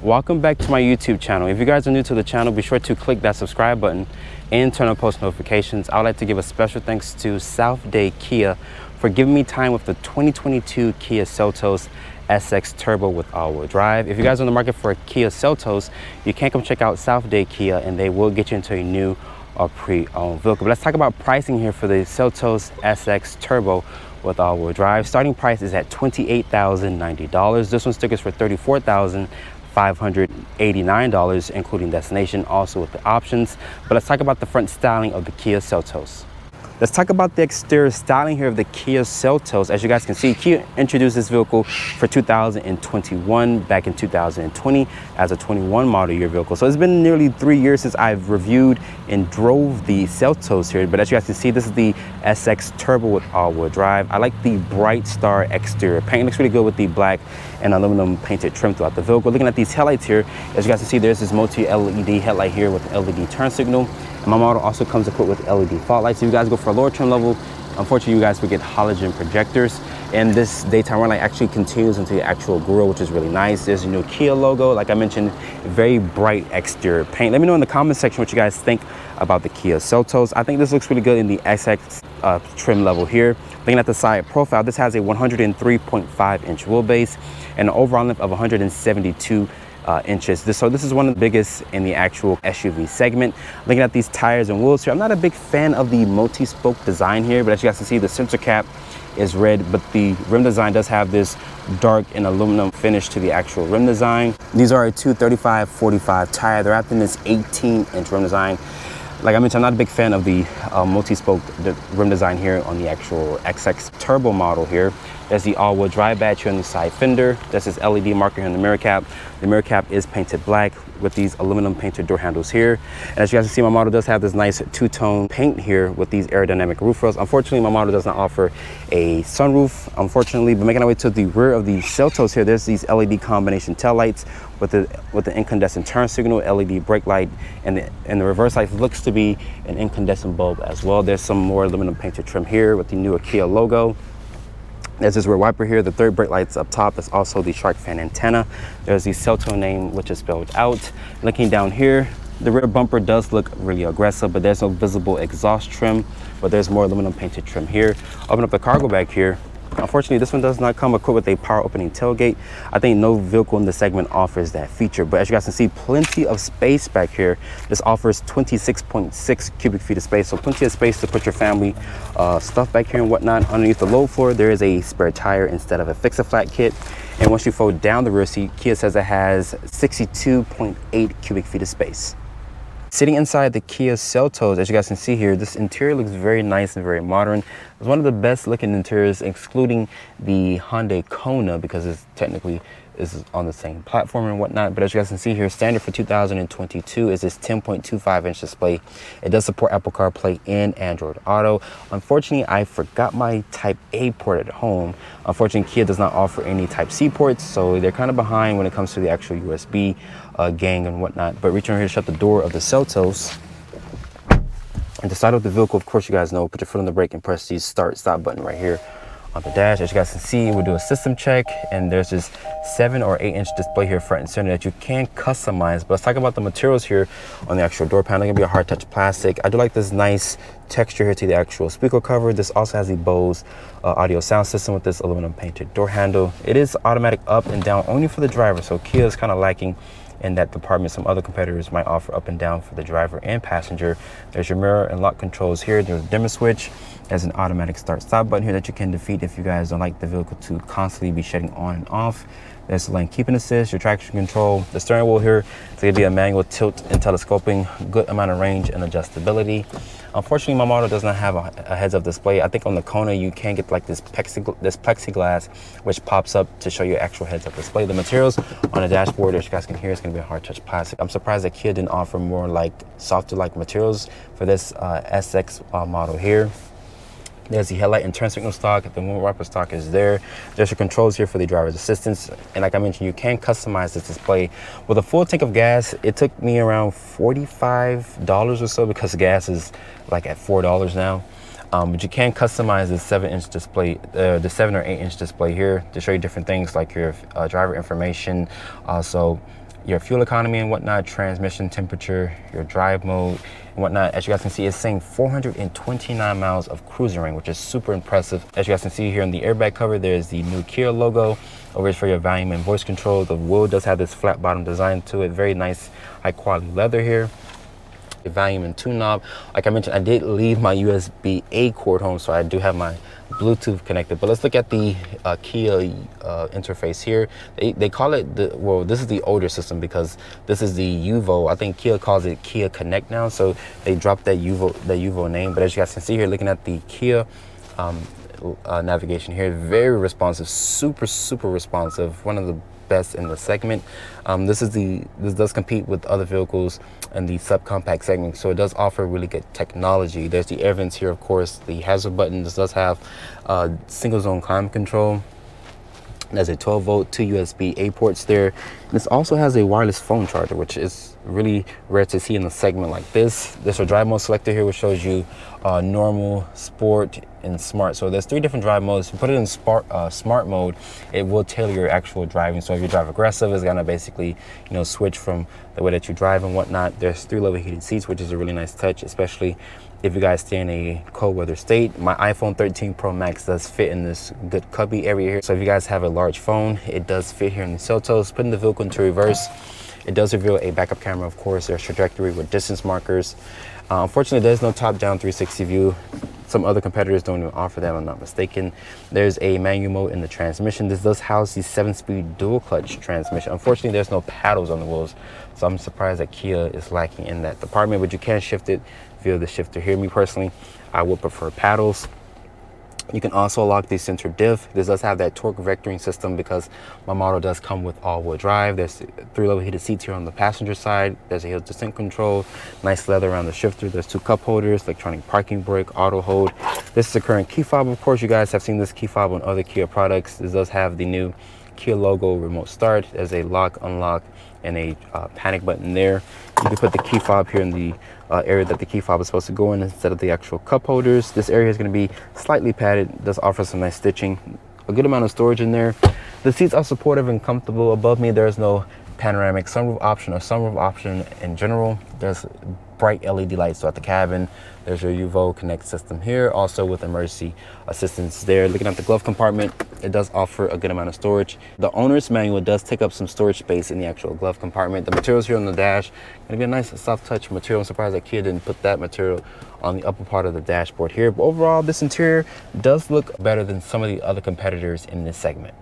Welcome back to my YouTube channel. If you guys are new to the channel, be sure to click that subscribe button and turn on post notifications. I would like to give a special thanks to South Day Kia for giving me time with the 2022 Kia Seltos SX Turbo with all-wheel drive. If you guys are in the market for a Kia Seltos, you can come check out South Day Kia and they will get you into a new or pre-owned vehicle. But let's talk about pricing here for the Seltos SX Turbo with all-wheel drive. Starting price is at $28,090. This one stickers for $34,589, including destination, also with the options. But let's talk about the front styling of the Kia Seltos. Let's talk about the exterior styling here of the Kia Seltos. As you guys can see, Kia introduced this vehicle for 2021 back in 2020 as a 21 model year vehicle. So it's been nearly 3 years since I've reviewed and drove the Seltos here. But as you guys can see, this is the SX Turbo with all-wheel drive. I like the Bright Star exterior paint. It looks really good with the black and aluminum painted trim throughout the vehicle. Looking at these headlights here, as you guys can see, there's this multi-LED headlight here with an LED turn signal. And my model also comes equipped with LED fog lights. So if you guys go for a lower trim level, unfortunately you guys would get halogen projectors. And this daytime run light actually continues into the actual grille, which is really nice. There's a new Kia logo. Like I mentioned, very bright exterior paint. Let me know in the comment section what you guys think about the Kia Seltos. I think this looks really good in the SX trim level here. Looking at the side profile, this has a 103.5 inch wheelbase and an overall length of 172 inches. So this is one of the biggest in the actual SUV segment. Looking at these tires and wheels here, I'm not a big fan of the multi-spoke design here, but as you guys can see, the center cap is red, but the rim design does have this dark and aluminum finish to the actual rim design. These are a 235/45 tire. They're after this 18-inch rim design. Like I mentioned, I'm not a big fan of the multi-spoke rim design here on the actual SX Turbo model here. There's the all-wheel drive badge here on the side fender. There's this LED marker here on the mirror cap. The mirror cap is painted black with these aluminum painted door handles here. And as you guys can see, my model does have this nice two-tone paint here with these aerodynamic roof rails. Unfortunately, my model does not offer a sunroof, unfortunately. But making our way to the rear of the Seltos here, there's these LED combination taillights with the incandescent turn signal, LED brake light, and the reverse light looks to be an incandescent bulb as well. There's some more aluminum painted trim here with the newer Kia logo. There's this rear wiper here. The third brake light's up top. That's also the shark fin antenna. There's the Selto name, which is spelled out. Looking down here, the rear bumper does look really aggressive, but there's no visible exhaust trim, but there's more aluminum painted trim here. Open up the cargo bag here. Unfortunately, this one does not come equipped with a power opening tailgate. I think no vehicle in the segment offers that feature, but as you guys can see, plenty of space back here. This offers 26.6 cubic feet of space, so plenty of space to put your family stuff back here and whatnot. Underneath the low floor, there is a spare tire instead of a fix-a-flat kit. And once you fold down the rear seat, Kia says it has 62.8 cubic feet of space. Sitting inside the Kia Seltos, as you guys can see here, this interior looks very nice and very modern. It's one of the best looking interiors, excluding the Hyundai Kona, because it's technically is on the same platform and whatnot. But as you guys can see here, standard for 2022 is this 10.25 inch display. It does support Apple CarPlay and Android Auto. Unfortunately, I forgot my Type A port at home. Unfortunately, Kia does not offer any Type C ports, so they're kind of behind when it comes to the actual USB gang and whatnot. But reaching over here to shut the door of the Seltos. And to start up the vehicle, of course, you guys know, put your foot on the brake and press the start-stop button right here on the dash. As you guys can see, we'll do a system check, and there's this 7 or 8 inch display here front and center that you can customize. But let's talk about the materials here on the actual door panel. It's gonna be a hard touch plastic. I do like this nice texture here to the actual speaker cover. This also has the Bose audio sound system with this aluminum painted door handle. It is automatic up and down only for the driver, so Kia is kind of lacking in that department. Some other competitors might offer up and down for the driver and passenger. There's your mirror and lock controls here. There's a dimmer switch. There's an automatic start stop button here that you can defeat if you guys don't like the vehicle to constantly be shutting on and off. There's the lane keeping assist, your traction control, the steering wheel here. It's gonna be a manual tilt and telescoping, good amount of range and adjustability. Unfortunately, my model does not have a heads-up display. I think on the Kona, you can get like this plexiglass, which pops up to show you actual heads-up display. The materials on the dashboard, as you guys can hear, it's gonna be a hard touch plastic. I'm surprised that Kia didn't offer more like softer like materials for this SX model here. There's the headlight and turn signal stock. The windshield wiper stock is there. There's your controls here for the driver's assistance. And like I mentioned, you can customize this display. With a full tank of gas, it took me around $45 or so, because gas is like at $4 now. But you can customize the 7-inch display, the 7 or 8 inch display here to show you different things like your driver information. Also, your fuel economy and whatnot, transmission temperature, your drive mode and whatnot. As you guys can see, it's saying 429 miles of cruising range, which is super impressive. As you guys can see here in the airbag cover, there's the new Kia logo. Over here for your volume and voice control. The wheel does have this flat bottom design to it. Very nice, high quality leather here. The volume and tune knob. Like I mentioned, I did leave my USB-A cord home, so I do have my Bluetooth connected. But let's look at the Kia interface here. They call it well, this is the older system because this is the Uvo. I think Kia calls it Kia Connect now, so they dropped that Uvo name. But as you guys can see here, looking at the Kia navigation here, very responsive, super responsive, one of the best in the segment. This does compete with other vehicles in the subcompact segment, so it does offer really good technology. There's the air vents here, of course, the hazard button. This does have single zone climate control. There's a 12-volt, 2 USB-A ports there. This also has a wireless phone charger, which is really rare to see in a segment like this. There's a drive mode selector here, which shows you normal, sport, and smart. So there's 3 different drive modes. If you put it in smart mode, it will tailor your actual driving. So if you drive aggressive, it's gonna basically, switch from the way that you drive and whatnot. There's 3 level heated seats, which is a really nice touch, especially if you guys stay in a cold weather state. My iPhone 13 Pro Max does fit in this good cubby area here. So if you guys have a large phone, it does fit here in the Seltos. Putting the vehicle into reverse, it does reveal a backup camera, of course. There's trajectory with distance markers. Unfortunately, there's no top-down 360 view. Some other competitors don't even offer that, if I'm not mistaken. There's a manual mode in the transmission. This does house the 7-speed dual clutch transmission. Unfortunately, there's no paddles on the wheels, so I'm surprised that Kia is lacking in that department, but you can shift it via the shifter here. Me personally, I would prefer paddles. You can also lock the center diff. This does have that torque vectoring system because my model does come with all-wheel drive. There's 3 level heated seats here on the passenger side. There's a hill descent control, nice leather around the shifter. There's 2 cup holders, electronic parking brake, auto hold. This is the current key fob. Of course, you guys have seen this key fob on other Kia products. This does have the new Kia logo remote start. There's a lock, unlock, and a panic button there. You can put the key fob here in the area that the key fob is supposed to go in instead of the actual cup holders. This area is going to be slightly padded. It does offer some nice stitching, a good amount of storage in there. The seats are supportive and comfortable. Above me, there's no panoramic sunroof option or sunroof option in general. There's bright LED lights throughout the cabin. There's your Uvo Connect system here, also with emergency assistance there. Looking at the glove compartment, it does offer a good amount of storage. The owner's manual does take up some storage space in the actual glove compartment. The materials here on the dash, gonna be a nice soft touch material. I'm surprised that Kia didn't put that material on the upper part of the dashboard here. But overall, this interior does look better than some of the other competitors in this segment.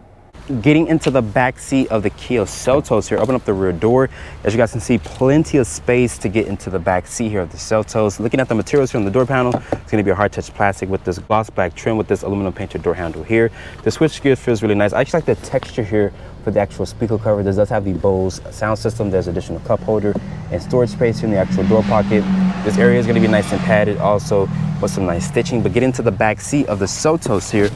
Getting into the back seat of the Kia Seltos here, open up the rear door. As you guys can see, plenty of space to get into the back seat here of the Seltos. Looking at the materials here on the door panel, it's going to be a hard touch plastic with this gloss black trim with this aluminum painted door handle here. The switch gear feels really nice. I actually like the texture here for the actual speaker cover. This does have the Bose sound system. There's additional cup holder and storage space in the actual door pocket. This area is going to be nice and padded, also with some nice stitching. But get into the back seat of the Seltos here.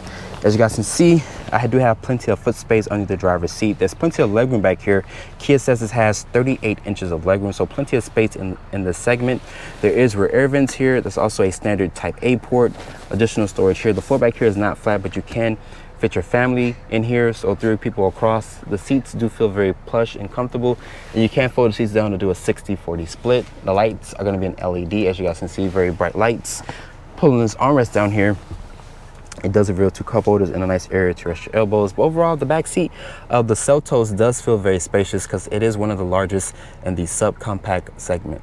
As you guys can see, I do have plenty of foot space under the driver's seat. There's plenty of legroom back here. Kia says this has 38 inches of legroom, so plenty of space in the segment. There is rear air vents here. There's also a standard Type A port, additional storage here. The floor back here is not flat, but you can fit your family in here, so 3 people across. The seats do feel very plush and comfortable, and you can fold the seats down to do a 60-40 split. The lights are going to be an LED, as you guys can see, very bright lights. Pulling this armrest down here, it does reveal 2 cup holders and a nice area to rest your elbows. But overall, the back seat of the Seltos does feel very spacious because it is one of the largest in the subcompact segment.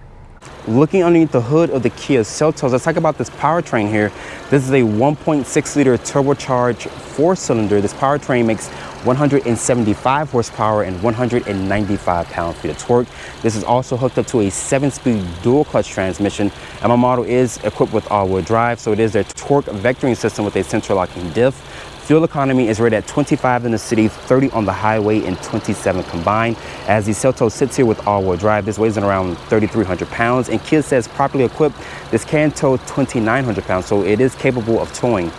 Looking underneath the hood of the Kia Seltos, let's talk about this powertrain here. This is a 1.6 liter turbocharged 4-cylinder. This powertrain makes 175 horsepower and 195 pound-feet of torque. This is also hooked up to a 7-speed dual clutch transmission, and my model is equipped with all-wheel drive, so it is their torque vectoring system with a central locking diff. Fuel economy is rated at 25 in the city, 30 on the highway, and 27 combined. As the Seltos sits here with all-wheel drive, this weighs in around 3,300 pounds, and Kia says properly equipped, this can tow 2,900 pounds, so it is capable of towing.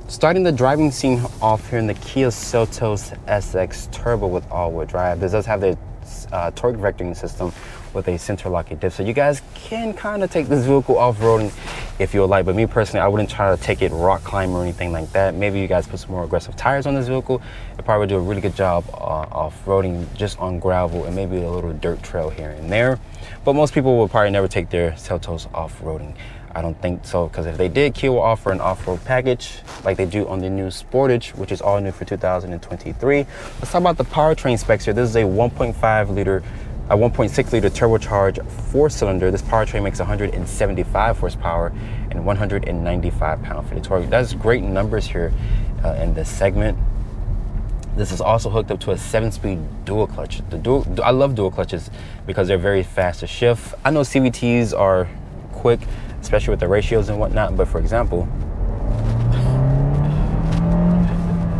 Starting the driving scene off here in the Kia Seltos SX Turbo with all-wheel drive. This does have the torque vectoring system with a center locking diff. So you guys can kind of take this vehicle off-roading if you would like, but me personally, I wouldn't try to take it rock climbing or anything like that. Maybe you guys put some more aggressive tires on this vehicle. It probably would do a really good job off-roading just on gravel and maybe a little dirt trail here and there. But most people will probably never take their Seltos off-roading. I don't think so, because if they did, Kia will offer an off-road package like they do on the new Sportage, which is all new for 2023. Let's talk about the powertrain specs here. This is a 1.6 liter turbocharged 4-cylinder. This powertrain makes 175 horsepower and 195 pound-feet of torque. That's great numbers here in this segment. This is also hooked up to a 7-speed dual clutch. I love dual clutches because they're very fast to shift. I know CVTs are quick, especially with the ratios and whatnot, but for example,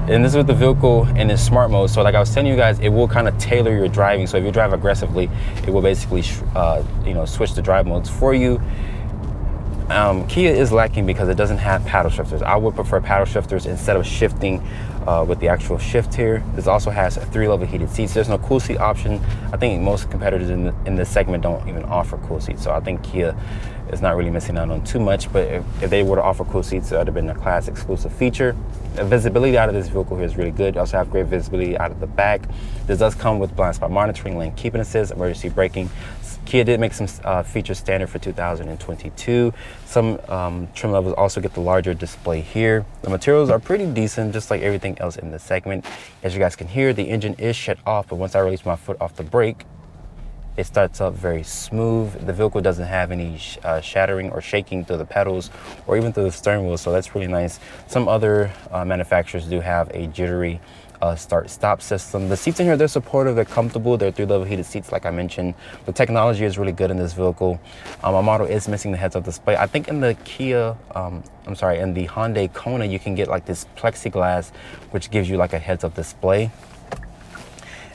and this is with the vehicle in its smart mode. So like I was telling you guys, it will kind of tailor your driving. So if you drive aggressively, it will basically switch the drive modes for you. Kia is lacking because it doesn't have paddle shifters. I would prefer paddle shifters instead of shifting with the actual shift here. This also has 3-level heated seats. There's no cool seat option. I think most competitors in this segment don't even offer cool seats. So I think Kia is not really missing out on too much, but if they were to offer cool seats, that would have been a class exclusive feature. The visibility out of this vehicle here is really good. You also have great visibility out of the back. This does come with blind spot monitoring, lane keeping assist, emergency braking. Kia did make some features standard for 2022. Some trim levels also get the larger display here. The materials are pretty decent, just like everything else in this segment. As you guys can hear, the engine is shut off, but once I release my foot off the brake, it starts up very smooth. The vehicle doesn't have any shattering or shaking through the pedals or even through the steering wheel, so that's really nice. Some other manufacturers do have a jittery start-stop system. The seats in here, they're supportive, they're comfortable, they're 3-level heated seats like I mentioned. The technology is really good in this vehicle. My model is missing the heads-up display. I think in the in the Hyundai Kona, you can get like this plexiglass, which gives you like a heads-up display.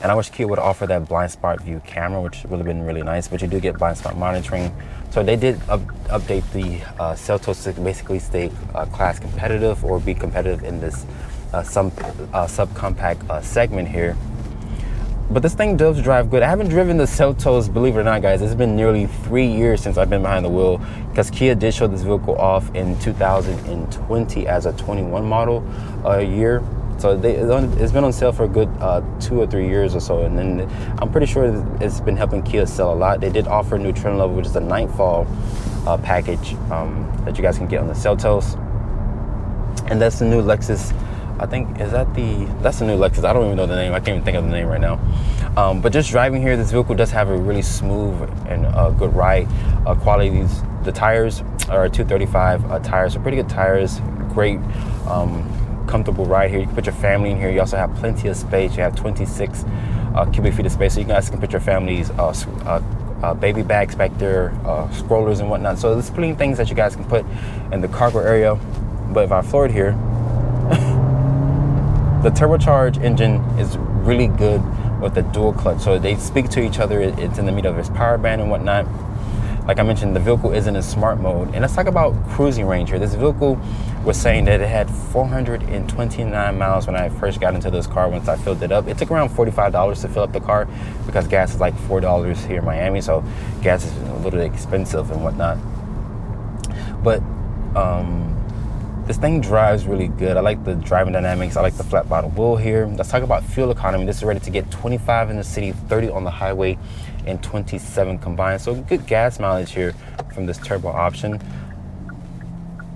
And I wish Kia would offer that blind spot view camera, which would have been really nice, but you do get blind spot monitoring. So they did update the Seltos to basically stay class competitive or be competitive in this subcompact segment here. But this thing does drive good. I haven't driven the Seltos, believe it or not, guys. It's been nearly 3 years since I've been behind the wheel, because Kia did show this vehicle off in 2020 as a 21 model year. So it's been on sale for a good 2 or 3 years or so, and then I'm pretty sure it's been helping Kia sell a lot. They did offer a new trim level, which is a Nightfall package that you guys can get on the Seltos, and that's the new Lexus. I think that's the new Lexus. I don't even know the name. I can't even think of the name right now. But just driving here, this vehicle does have a really smooth and good ride quality. The tires are 235 tires, so pretty good tires. Great. Comfortable ride here. You can put your family in here. You also have plenty of space. You have 26 cubic feet of space, so you guys can put your family's baby bags back there, strollers and whatnot. So there's plenty of things that you guys can put in the cargo area. But if I floor it here, the turbocharged engine is really good with the dual clutch, so they speak to each other. It's in the middle of its power band and whatnot. Like I mentioned, the vehicle is in a smart mode. And let's talk about cruising range here. This vehicle was saying that it had 429 miles when I first got into this car. Once I filled it up, it took around $45 to fill up the car because gas is like $4 here in Miami, so gas is a little expensive and whatnot. But this thing drives really good. I like the driving dynamics. I like the flat bottom wheel here. Let's talk about fuel economy. This is ready to get 25 in the city, 30 on the highway, and 27 combined. So good gas mileage here from this turbo option.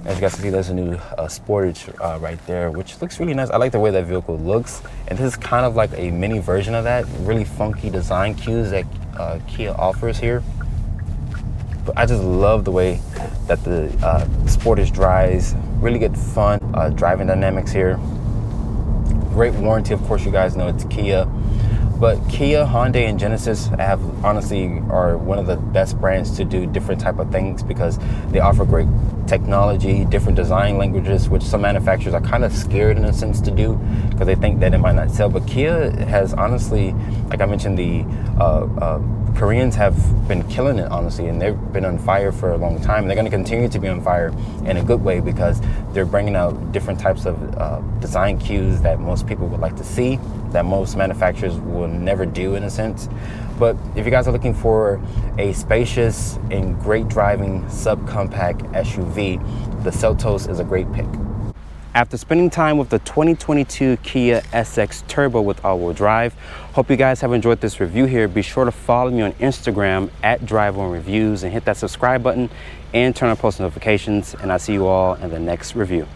As you guys can see, there's a new Sportage right there, which looks really nice. I like the way that vehicle looks. And this is kind of like a mini version of that. Really funky design cues that Kia offers here. But I just love the way that the Sportage drives. Really good fun driving dynamics here. Great warranty, of course. You guys know it's Kia. But Kia, Hyundai, and Genesis are one of the best brands to do different type of things because they offer great technology, different design languages, which some manufacturers are kind of scared in a sense to do because they think that it might not sell. But Kia has honestly, like I mentioned, the Koreans have been killing it, honestly, and they've been on fire for a long time. They're going to continue to be on fire in a good way because they're bringing out different types of design cues that most people would like to see. that most manufacturers will never do in a sense. But if you guys are looking for a spacious and great driving subcompact SUV, the Seltos is a great pick. After spending time with the 2022 Kia SX Turbo with all-wheel drive, hope you guys have enjoyed this review here. Be sure to follow me on Instagram at @DriveOnReviews and hit that subscribe button and turn on post notifications. And I'll see you all in the next review.